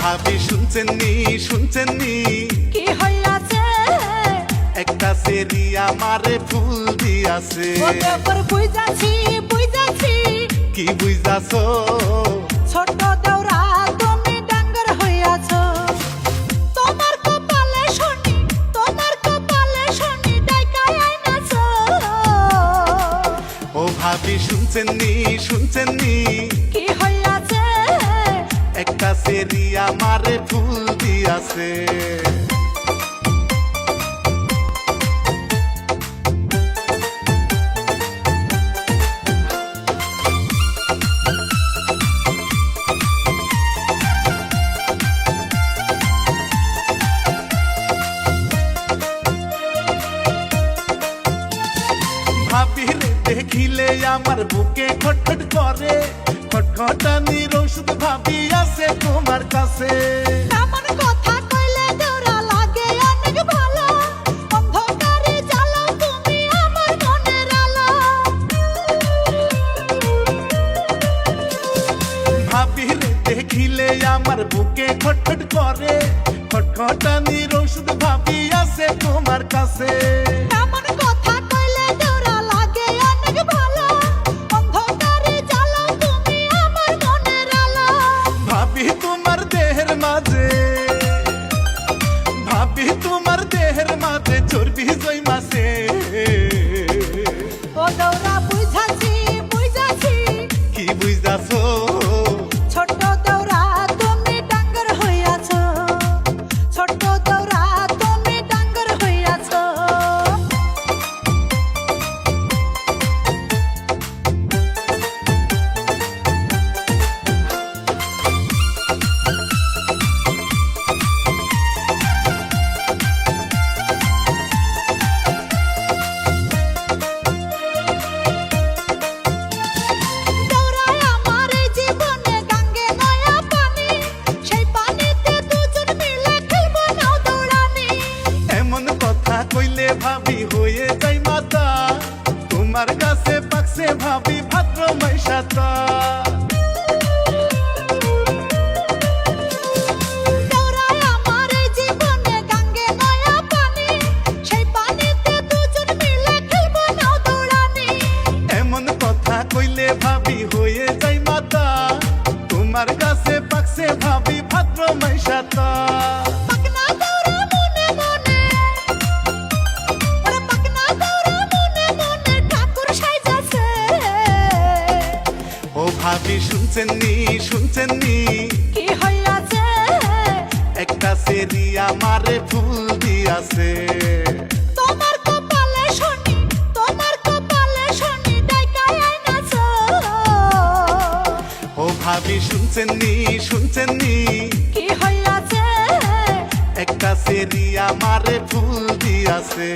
ভাবি শুনছেন নি কি হইয়াছে? একটা সেরি আমারে ফুল দিয়াছে। ওতে পর বুঝাছি কি বুঝাছো? ছোট দেওরা তুমি ডাঙ্গর হইয়াছো। তোমার কপালে শনি ডাইকায় আইনাছো। ও ভাবি শুনছেন নি কি হইয়াছে? একটা সেরি আমারে ফুল দিয়াছে। ভাবিরে দেখিলে আমার বুকে খটখট করে, খটখটানির ঔষধ ভাবি আছে তোমার কাছে। এমন কথা কইলে দেওরা লাগে অনেক ভালো। অন্ধকারে জ্বালাও তুমি আমার মনের আলো। ভাবিরে দেখিলে আমার বুকে খটখট করে, খটখটানির ঔষধ ভাবি আছে তোমার কাছে। এমন কথা কইলে দেওরা লাগে অনেক ভালো। অন্ধকারে জ্বালাও তুমি আমার মনের আলো। ভাবি তোমার দেহের মাঝে চর্বি জইমাছে। ও দেওরা বুঝাছি কি বুঝাছো? ছোট দেওরা তুমি ডাঙ্গর হইয়াছো। ছোট দেওরা তুমি ডাঙ্গর হইয়াছো। দেওরায় আমার এই জীবনে গাঙ্গে নয়া পানি। সেই পানিতে দুজন মিলে খেলবো নাও দৌড়ানি। এমন কথা কইলে ভাবি হয়ে যাই মাতা, তোমার কাছে পাকছে ভাবি ভাদ্র মাইশাতা। দেওরায় আমার এই জীবনে গাঙ্গে নয়া পানি। সেই পানিতে দুজন মিলে খেলবো নাও দৌড়ানি। এমন কথা কইলে ভাবি হয়ে যাই মাতা, তোমার কাছে পাকছে ভাবি ভাদ্র মাইশাতা। পাকনা দেওরা মনে মনে, ওরে পাকনা দেওরা মনে মনে ঠাকুর সাইজাছে। ও ভাবি শুনছেন নি কি হইয়াছে? একটা সেরি আমারে ফুল দিয়াছে। তোমার কপালে শনি ডাইকায় আইনাছো। ও ভাবি শুনছেন নি কি হইয়াছে? একটা সেরি আমারে ফুল দিয়াছে।